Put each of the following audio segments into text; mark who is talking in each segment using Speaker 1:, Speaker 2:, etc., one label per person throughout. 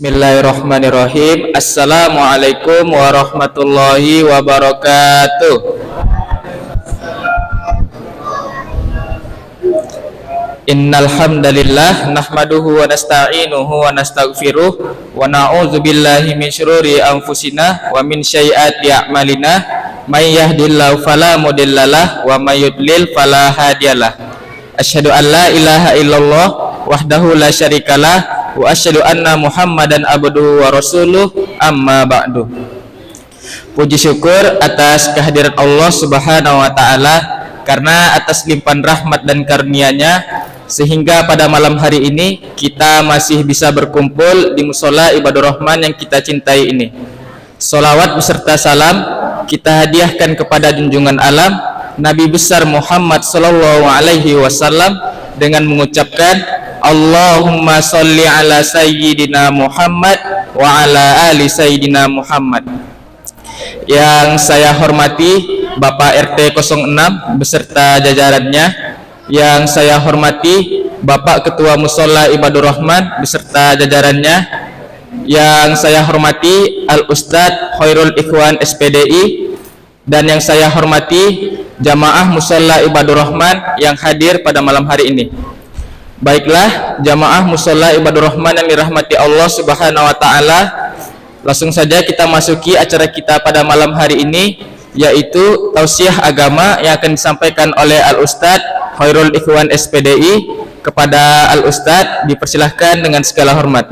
Speaker 1: Bismillahirrahmanirrahim. Assalamualaikum warahmatullahi wabarakatuh. Innal hamdalillah nahmaduhu wa nasta'inuhu wa nastaghfiruh wa na'udzu billahi min syururi anfusina wa min sayyiati a'malina. May yahdihillahu fala mudhillalah wa may yudlil fala hadiyalah. Asyhadu an la ilaha illallah wahdahu la syarikalah wa asyhadu anna Muhammadan abduhu wa rasuluh, amma ba'du. Puji syukur atas kehadiran Allah Subhanahu wa taala, karena atas limpahan rahmat dan karunia-Nya sehingga pada malam hari ini kita masih bisa berkumpul di mushola Ibadur Rahman yang kita cintai ini. Sholawat beserta salam kita hadiahkan kepada junjungan alam Nabi besar Muhammad sallallahu alaihi wasallam dengan mengucapkan Allahumma sholli ala sayyidina Muhammad wa ala ali sayyidina Muhammad. Yang saya hormati Bapak RT 06 beserta jajarannya, yang saya hormati Bapak Ketua Mushola Ibadur Rahman beserta jajarannya, yang saya hormati Al Ustadz Khairul Ikhwan SPDI, dan yang saya hormati jamaah Mushola Ibadur Rahman yang hadir pada malam hari ini. Baiklah, jamaah Mushola Ibadur Rahman yang dirahmati Allah Subhanahu wa taala, langsung saja kita masuki acara kita pada malam hari ini, yaitu tausiah agama yang akan disampaikan oleh Al Ustadz Khairul Ikhwan SPDI. Kepada Al Ustadz dipersilahkan dengan segala hormat.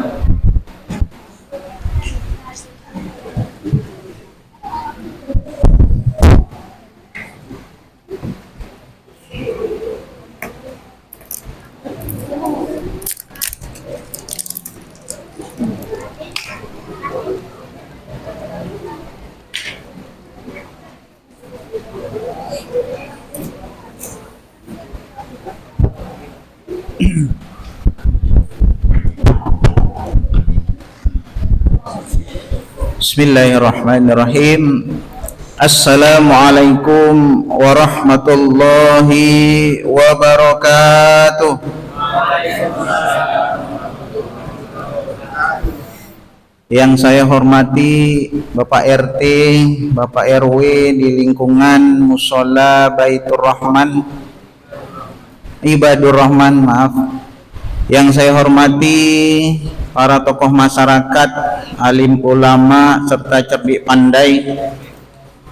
Speaker 2: Bismillahirrahmanirrahim. Assalamualaikum warahmatullahi wabarakatuh. Yang saya hormati Bapak RT, Bapak RW di lingkungan Mushola Baitur Rahman, Ibadur Rahman, maaf. Yang saya hormati para tokoh masyarakat, alim ulama serta cerdik pandai.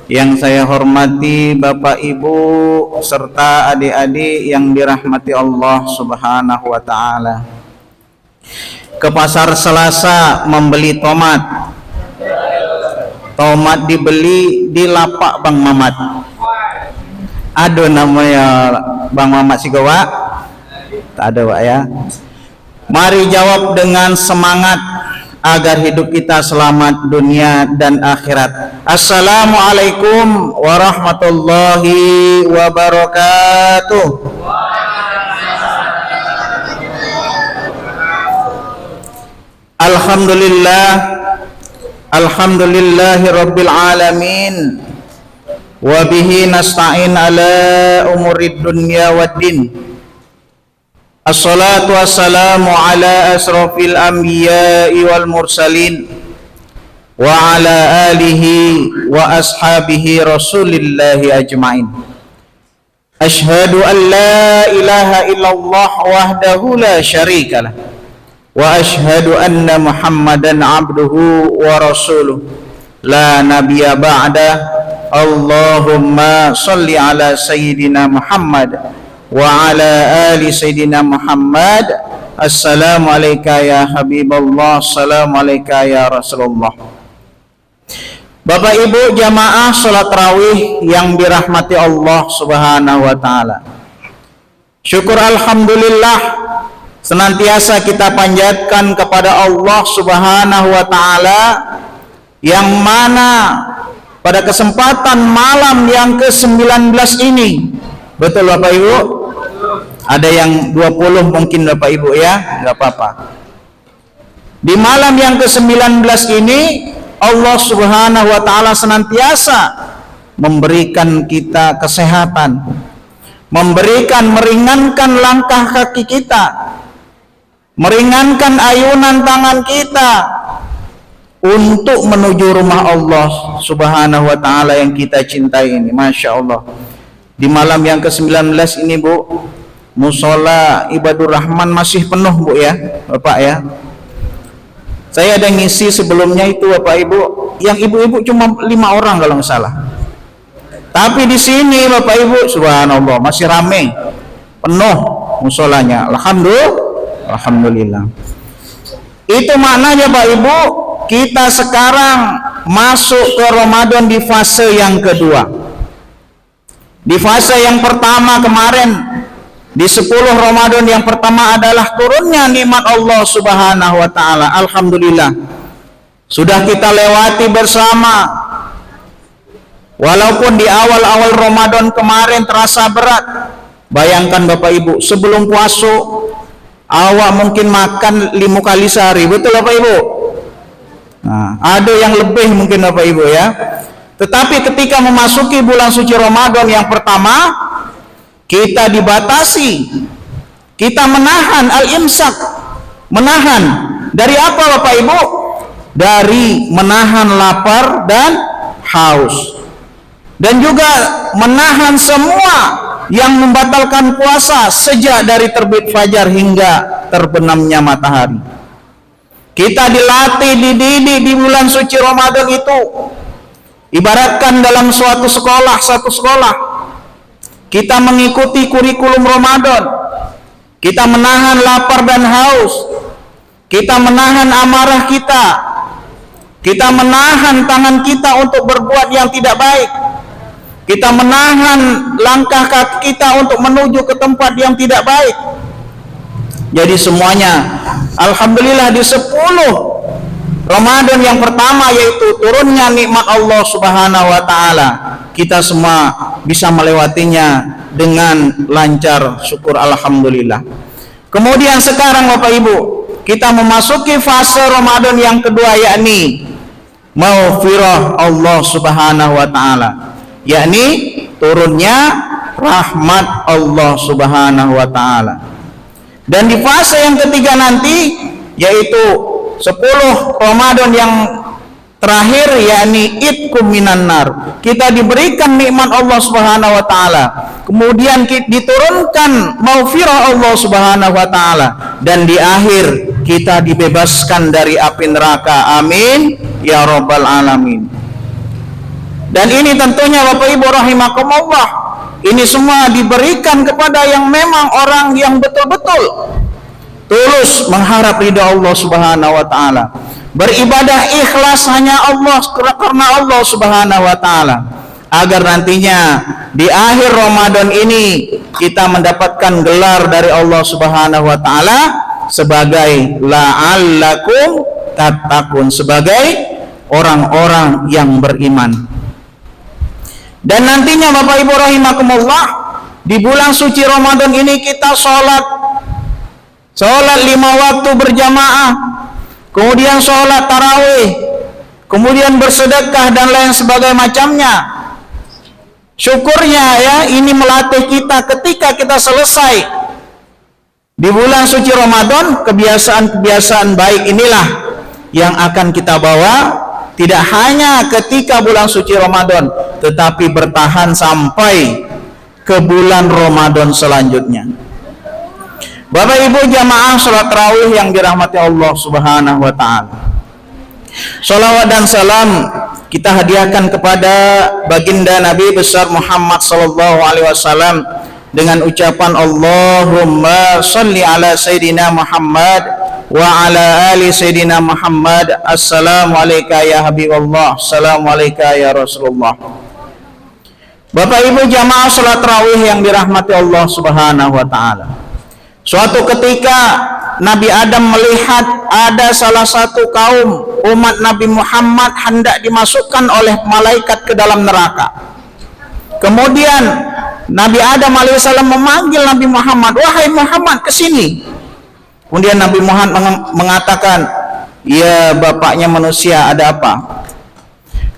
Speaker 2: Yang saya hormati Bapak Ibu serta adik-adik yang dirahmati Allah Subhanahu wa taala. Ke pasar Selasa membeli tomat. Tomat dibeli di lapak Bang Mamat. Aduh, namanya Bang Mamat Sigawa? Tak ada, Pak ya. Mari jawab dengan semangat agar hidup kita selamat dunia dan akhirat. Assalamualaikum warahmatullahi wabarakatuh. Alhamdulillah, alhamdulillahi rabbil alamin, wa bihi nasta'in ala umurid dunya waddin. Assalatu wassalamu ala asrafil anbiya'i wal mursalin wa ala alihi wa ashabihi rasulillahi ajma'in. Ashhadu an la ilaha illallah wahdahu la syarikalah wa ashhadu anna Muhammadan abduhu wa rasuluh la nabiyya ba'da. Allahumma sholli ala sayyidina Muhammad wa ala ali sayyidina Muhammad. Assalamu alayka ya Habiballah, assalamu alayka ya Rasulullah. Bapak Ibu jamaah salat tarawih yang dirahmati Allah Subhanahu wa taala, syukur alhamdulillah senantiasa kita panjatkan kepada Allah Subhanahu wa taala, yang mana pada kesempatan malam yang ke-19 ini, betul Bapak Ibu? Ada yang 20 mungkin Bapak Ibu ya, nggak apa-apa. Di malam yang ke-19 ini Allah Subhanahu wa taala senantiasa memberikan kita kesehatan, meringankan langkah kaki kita, meringankan ayunan tangan kita, untuk menuju rumah Allah Subhanahu wa taala yang kita cintai ini. Masya Allah, di malam yang ke-19 ini Bu, musola Ibadur Rahman masih penuh Bu ya Bapak ya. Saya ada ngisi sebelumnya itu Bapak Ibu, yang ibu-ibu cuma 5 orang kalau nggak salah. Tapi di sini Bapak Ibu, subhanallah, masih ramai, penuh musolanya. Alhamdulillah. Itu maknanya Bapak Ibu, kita sekarang masuk ke Ramadan di fase yang kedua. Di fase yang pertama kemarin, di 10 Ramadan yang pertama adalah turunnya nikmat Allah Subhanahu wa taala. Alhamdulillah. Sudah kita lewati bersama. Walaupun di awal-awal Ramadan kemarin terasa berat. Bayangkan Bapak Ibu, sebelum puasa awak mungkin makan 5 kali sehari, betul Bapak Ibu? Nah, ada yang lebih mungkin Bapak Ibu ya. Tetapi ketika memasuki bulan suci Ramadan yang pertama, kita dibatasi, kita menahan al-imsak, menahan dari apa Bapak Ibu? Dari menahan lapar dan haus, dan juga menahan semua yang membatalkan puasa sejak dari terbit fajar hingga terbenamnya matahari. Kita dilatih, dididik di bulan suci Ramadan itu, ibaratkan dalam suatu sekolah, kita mengikuti kurikulum Ramadan. Kita menahan lapar dan haus, kita menahan amarah kita menahan tangan kita untuk berbuat yang tidak baik, kita menahan langkah kaki kita untuk menuju ke tempat yang tidak baik. Jadi semuanya alhamdulillah di 10 Ramadan yang pertama, yaitu turunnya nikmat Allah Subhanahu wa taala, kita semua bisa melewatinya dengan lancar, syukur alhamdulillah. Kemudian sekarang Bapak Ibu, kita memasuki fase Ramadan yang kedua, yakni maghfirah Allah Subhanahu wa taala, yakni turunnya rahmat Allah Subhanahu wa taala. Dan di fase yang ketiga nanti, yaitu 10 Ramadan yang terakhir, yakni itqum minan nar, kita diberikan nikmat Allah Subhanahu wa taala, kemudian diturunkan maghfirah Allah Subhanahu wa taala, dan di akhir kita dibebaskan dari api neraka. Amin ya rabbal alamin. Dan ini tentunya Bapak Ibu rahimakumullah, ini semua diberikan kepada yang memang orang yang betul-betul tulus mengharap ridha Allah Subhanahu wa taala, beribadah ikhlas hanya Allah, karena Allah Subhanahu wa taala, agar nantinya di akhir Ramadan ini kita mendapatkan gelar dari Allah Subhanahu wa taala sebagai la'allakum tattaqun, sebagai orang-orang yang beriman. Dan nantinya Bapak Ibu rahimakumullah, di bulan suci Ramadan ini kita sholat 5 waktu berjamaah, kemudian sholat tarawih, kemudian bersedekah dan lain sebagainya macamnya. Syukurnya ya, ini melatih kita ketika kita selesai di bulan suci Ramadan, kebiasaan-kebiasaan baik inilah yang akan kita bawa, tidak hanya ketika bulan suci Ramadan, tetapi bertahan sampai ke bulan Ramadan selanjutnya. Bapak Ibu jamaah salat tarawih yang dirahmati Allah Subhanahu wa taala, salawat dan salam kita hadiahkan kepada baginda Nabi besar Muhammad sallallahu alaihi wasallam dengan ucapan Allahumma shalli ala sayyidina Muhammad wa ala ali sayyidina Muhammad. Assalamu alayka ya Habiballah, assalamu alayka ya Rasulullah. Bapak Ibu jamaah salat tarawih yang dirahmati Allah Subhanahu wa taala, suatu ketika Nabi Adam melihat ada salah satu kaum umat Nabi Muhammad hendak dimasukkan oleh malaikat ke dalam neraka. Kemudian Nabi Adam alaihissalam memanggil Nabi Muhammad, wahai Muhammad, kesini. Kemudian Nabi Muhammad mengatakan, ya bapaknya manusia, ada apa?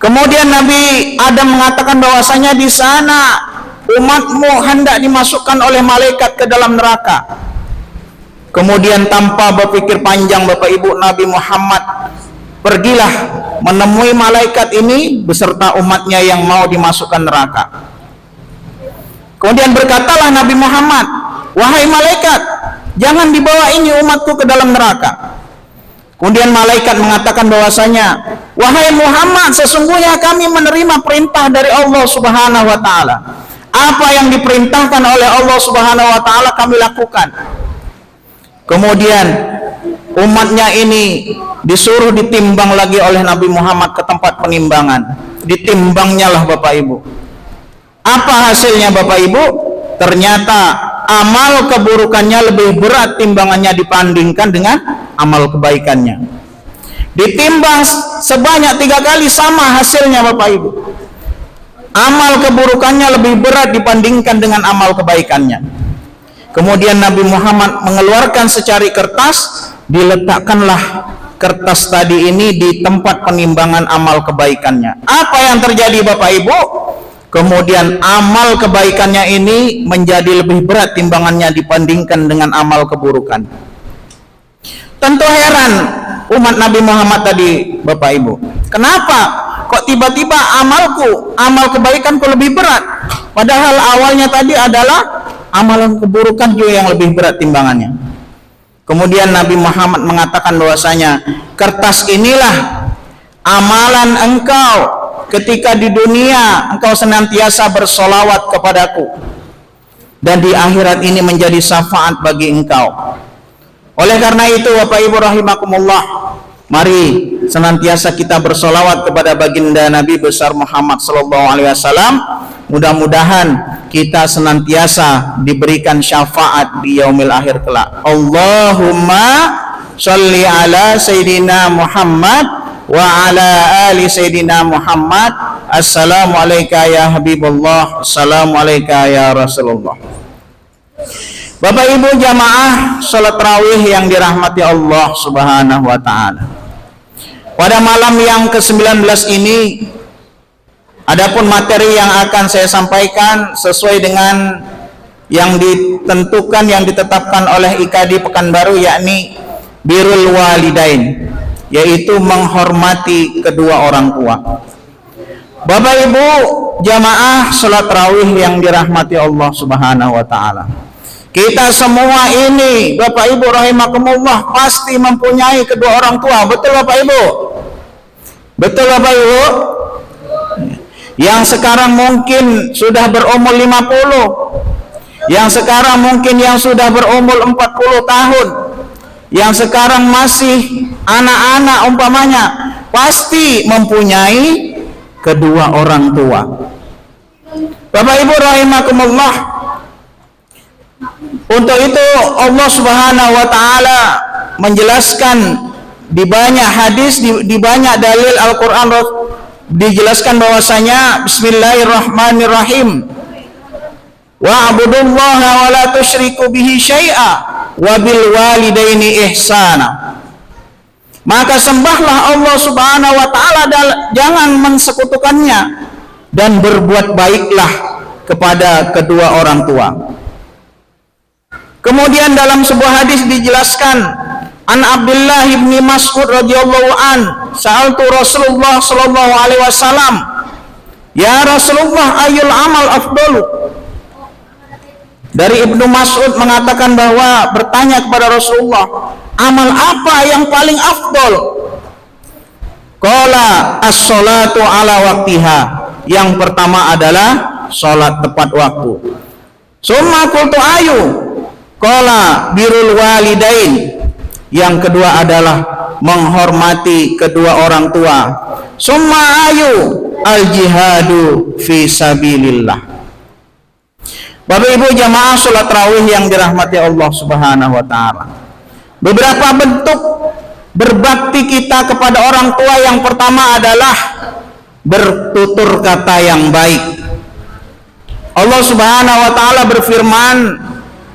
Speaker 2: Kemudian Nabi Adam mengatakan bahwasanya di sana umatmu hendak dimasukkan oleh malaikat ke dalam neraka. Kemudian tanpa berpikir panjang Bapak Ibu, Nabi Muhammad pergilah menemui malaikat ini beserta umatnya yang mau dimasukkan neraka. Kemudian berkatalah Nabi Muhammad, wahai malaikat, jangan dibawa ini umatku ke dalam neraka. Kemudian malaikat mengatakan bahwasanya, wahai Muhammad, sesungguhnya kami menerima perintah dari Allah Subhanahu wa taala. Apa yang diperintahkan oleh Allah Subhanahu wa taala kami lakukan. Kemudian umatnya ini disuruh ditimbang lagi oleh Nabi Muhammad ke tempat penimbangan. Ditimbangnya lah Bapak Ibu. Apa hasilnya Bapak Ibu? Ternyata amal keburukannya lebih berat timbangannya dibandingkan dengan amal kebaikannya. Ditimbang sebanyak 3 kali sama hasilnya Bapak Ibu. Amal keburukannya lebih berat dibandingkan dengan amal kebaikannya. Kemudian Nabi Muhammad mengeluarkan secari kertas, diletakkanlah kertas tadi ini di tempat penimbangan amal kebaikannya. Apa yang terjadi Bapak Ibu? Kemudian amal kebaikannya ini menjadi lebih berat timbangannya dibandingkan dengan amal keburukan. Tentu heran umat Nabi Muhammad tadi Bapak Ibu. Kenapa? Kok tiba-tiba amal kebaikanku lebih berat? Padahal awalnya tadi adalah amalan keburukan juga yang lebih berat timbangannya. Kemudian Nabi Muhammad mengatakan bahwasanya kertas inilah amalan engkau ketika di dunia engkau senantiasa bersolawat kepadaku, dan di akhirat ini menjadi syafaat bagi engkau. Oleh karena itu Bapak Ibu rahimakumullah, mari senantiasa kita bersolawat kepada baginda Nabi besar Muhammad sallallahu alaihi wasallam. Mudah-mudahan kita senantiasa diberikan syafaat di yaumil akhir kelak. Allahumma sholli ala Sayyidina Muhammad wa ala ali Sayyidina Muhammad. Assalamualaikum ya Habibullah, assalamualaikum ya Rasulullah. Bapak Ibu jamaah salat tarawih yang dirahmati Allah Subhanahu wa taala. Pada malam yang ke-19 ini, adapun materi yang akan saya sampaikan sesuai dengan yang ditentukan, yang ditetapkan oleh IKD Pekanbaru, yakni birrul walidain, yaitu menghormati kedua orang tua. Bapak Ibu jamaah salat tarawih yang dirahmati Allah Subhanahu wa taala. Kita semua ini Bapak Ibu rahimakumullah pasti mempunyai kedua orang tua. Betul Bapak Ibu? Betul Bapak Ibu? Yang sekarang mungkin sudah berumur 50, yang sekarang mungkin yang sudah berumur 40 tahun, yang sekarang masih anak-anak umpamanya, pasti mempunyai kedua orang tua. Bapak Ibu rahimakumullah, untuk itu Allah Subhanahu wa taala menjelaskan di banyak hadis, di banyak dalil Al-Qur'an dijelaskan bahwasanya bismillahirrahmanirrahim, wa'budullaha wa la tusyriku bihi syai'a wa bil walidaini ihsana. Maka sembahlah Allah Subhanahu wa taala, jangan mensekutukannya, dan berbuat baiklah kepada kedua orang tua. Kemudian dalam sebuah hadis dijelaskan, an Abdullah bin Mas'ud radhiyallahu an, sa'altu Rasulullah sallallahu alaihi wasallam, ya Rasulullah ayyul amal afdalu. Dari Ibnu Mas'ud mengatakan bahwa bertanya kepada Rasulullah, amal apa yang paling afdal? Qala as-salatu ala waktiha. Yang pertama adalah salat tepat waktu. Summa qultu ayu? Qala birrul walidain. Yang kedua adalah menghormati kedua orang tua. Summa ayu? Al jihadu fi sabilillah. Bapak Ibu jamaah salat tarawih yang dirahmati Allah Subhanahu wa taala. Beberapa bentuk berbakti kita kepada orang tua, yang pertama adalah bertutur kata yang baik. Allah Subhanahu wa taala berfirman,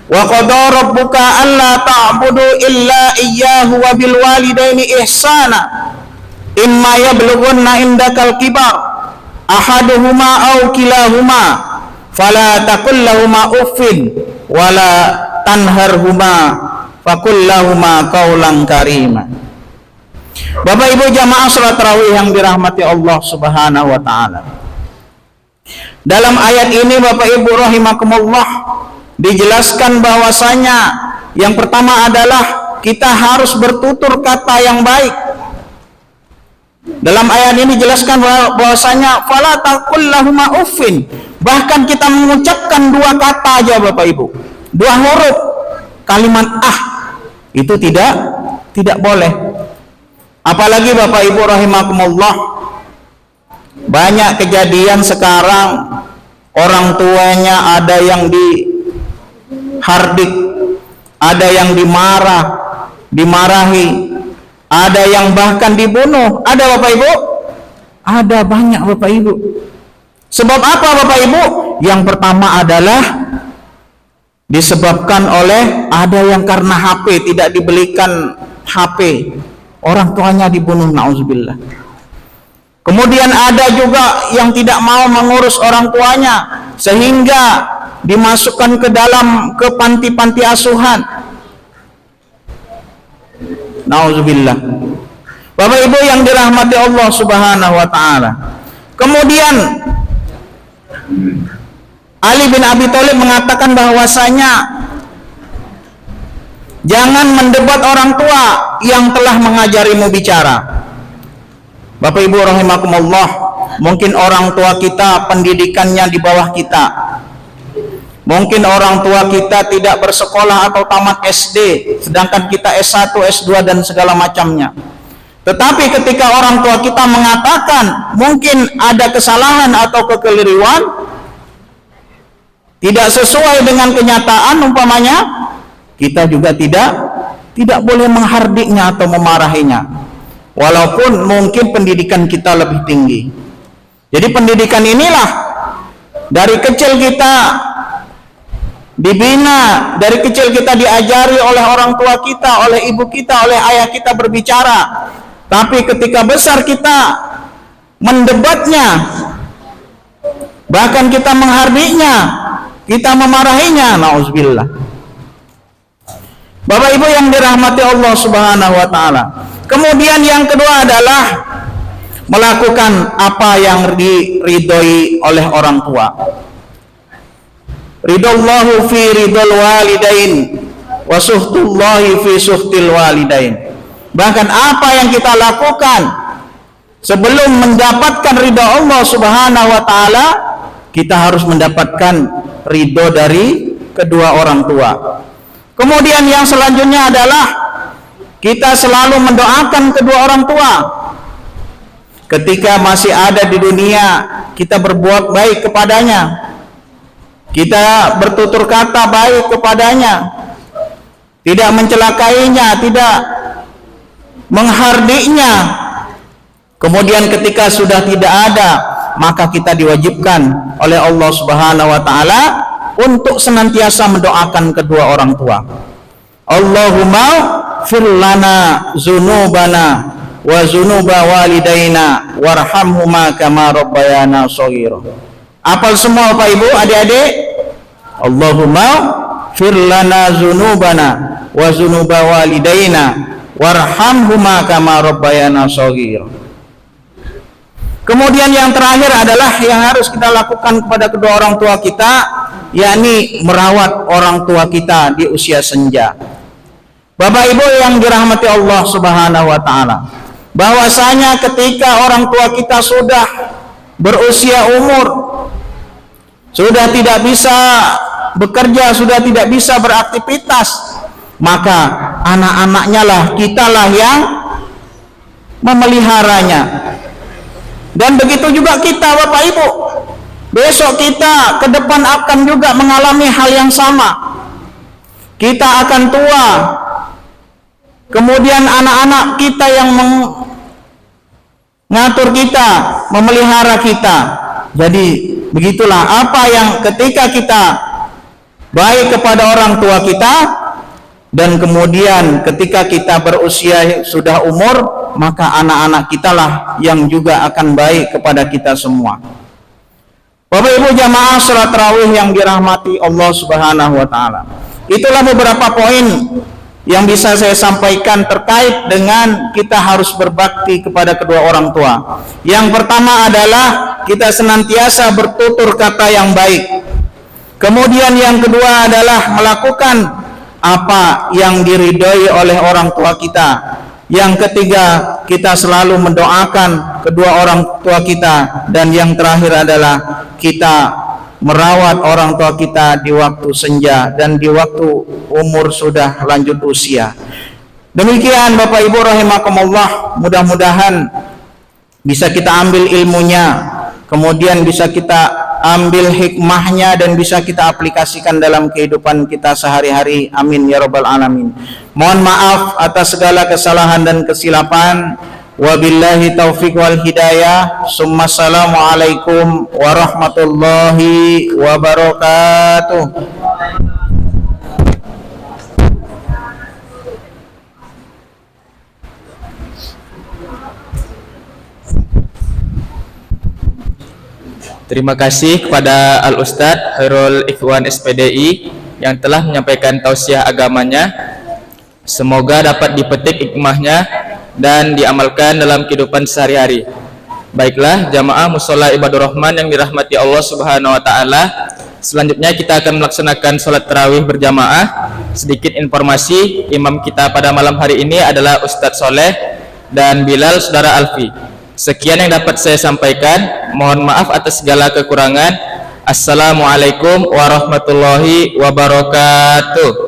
Speaker 2: wa qadara rabbuka alla ta'budu illa iyyahu wa bil walidaini ihsana imma yablughanna indakal kibar ahaduhuma aw kilahuma fala taqul lahumā uffin wala tanharhuma faqul lahumā qawlan karīma. Bapak Ibu jamaah salat tarawih yang dirahmati Allah Subhanahu wa taala. Dalam ayat ini Bapak Ibu rahimakumullah dijelaskan bahwasanya yang pertama adalah kita harus bertutur kata yang baik. Dalam ayat ini dijelaskan bahwasanya fala taqul lahuma uffin. Bahkan kita mengucapkan dua kata aja Bapak Ibu, dua huruf kalimat itu tidak boleh. Apalagi Bapak Ibu rahimakumullah, banyak kejadian sekarang orang tuanya ada yang dihardik, ada yang dimarahi, ada yang bahkan dibunuh. Ada Bapak Ibu? Ada banyak Bapak Ibu. Sebab apa Bapak Ibu? Yang pertama adalah disebabkan oleh ada yang karena HP, tidak dibelikan HP, orang tuanya dibunuh, na'udzubillah. Kemudian ada juga yang tidak mau mengurus orang tuanya sehingga dimasukkan ke panti-panti asuhan, na'udzubillah. Bapak Ibu yang dirahmati Allah Subhanahu wa taala. Kemudian Ali bin Abi Thalib mengatakan bahwasanya jangan mendebat orang tua yang telah mengajarimu bicara. Bapak Ibu rahimakumullah, mungkin orang tua kita pendidikannya di bawah kita. Mungkin orang tua kita tidak bersekolah atau tamat SD, sedangkan kita S1, S2 dan segala macamnya. Tetapi ketika orang tua kita mengatakan mungkin ada kesalahan atau kekeliruan, tidak sesuai dengan kenyataan umpamanya, kita juga tidak boleh menghardiknya atau memarahinya, walaupun mungkin pendidikan kita lebih tinggi. Jadi pendidikan inilah dari kecil kita dibina, dari kecil kita diajari oleh orang tua kita, oleh ibu kita, oleh ayah kita berbicara. Tapi ketika besar kita mendebatnya, bahkan kita menghardiknya, kita memarahinya, na'udzubillah. Bapak Ibu yang dirahmati Allah Subhanahu wa taala. Kemudian yang kedua adalah melakukan apa yang diridhoi oleh orang tua. Ridallahu fi ridal walidain wa suhtullahi fi suhtil walidain. Bahkan apa yang kita lakukan sebelum mendapatkan ridha Allah Subhanahu wa taala, kita harus mendapatkan ridho dari kedua orang tua. Kemudian yang selanjutnya adalah kita selalu mendoakan kedua orang tua. Ketika masih ada di dunia, kita berbuat baik kepadanya. Kita bertutur kata baik kepadanya. Tidak mencelakainya, tidak menghardiknya. Kemudian ketika sudah tidak ada, maka kita diwajibkan oleh Allah Subhanahu wa taala untuk senantiasa mendoakan kedua orang tua. Allahumma fir lana dzunubana wa dzunuba walidaina warhamhuma kama rabbayana shaghira. Apal semua Bapak Ibu, adik-adik? Allahumma fir lana dzunubana wa dzunuba walidaina warhamhuma kama rabbayana shaghira. Kemudian yang terakhir adalah yang harus kita lakukan kepada kedua orang tua kita, yakni merawat orang tua kita di usia senja. Bapak Ibu yang dirahmati Allah Subhanahu wa taala, bahwasanya ketika orang tua kita sudah berusia umur, sudah tidak bisa bekerja, sudah tidak bisa beraktivitas, maka anak-anaknya lah, kitalah yang memeliharanya. Dan begitu juga kita Bapak Ibu, besok kita ke depan akan juga mengalami hal yang sama. Kita akan tua, kemudian anak-anak kita yang mengatur kita, memelihara kita. Jadi begitulah apa yang ketika kita baik kepada orang tua kita, dan kemudian ketika kita berusia sudah umur, maka anak-anak kita lah yang juga akan baik kepada kita semua. Bapak Ibu jamaah salat tarawih yang dirahmati Allah Subhanahu wa taala. Itulah beberapa poin yang bisa saya sampaikan terkait dengan kita harus berbakti kepada kedua orang tua. Yang pertama adalah kita senantiasa bertutur kata yang baik. Kemudian yang kedua adalah melakukan apa yang diridhoi oleh orang tua kita. Yang ketiga, kita selalu mendoakan kedua orang tua kita. Dan yang terakhir adalah kita merawat orang tua kita di waktu senja dan di waktu umur sudah lanjut usia. Demikian Bapak Ibu rahimakumullah, mudah-mudahan bisa kita ambil ilmunya, kemudian bisa kita ambil hikmahnya dan bisa kita aplikasikan dalam kehidupan kita sehari-hari. Amin ya rabbal alamin. Mohon maaf atas segala kesalahan dan kesilapan. Wabillahi taufiq wal hidayah. Summa assalamualaikum warahmatullahi wabarakatuh.
Speaker 1: Terima kasih kepada Al-Ustadz Khairul Ikhwan SPDI yang telah menyampaikan tausiah agamanya. Semoga dapat dipetik hikmahnya dan diamalkan dalam kehidupan sehari-hari. Baiklah jamaah mushola ibadur rahman yang dirahmati Allah Subhanahu wa taala. Selanjutnya kita akan melaksanakan sholat tarawih berjamaah. Sedikit informasi, imam kita pada malam hari ini adalah Ustadz Soleh dan Bilal saudara Alfi. Sekian yang dapat saya sampaikan. Mohon maaf atas segala kekurangan. Assalamualaikum warahmatullahi wabarakatuh.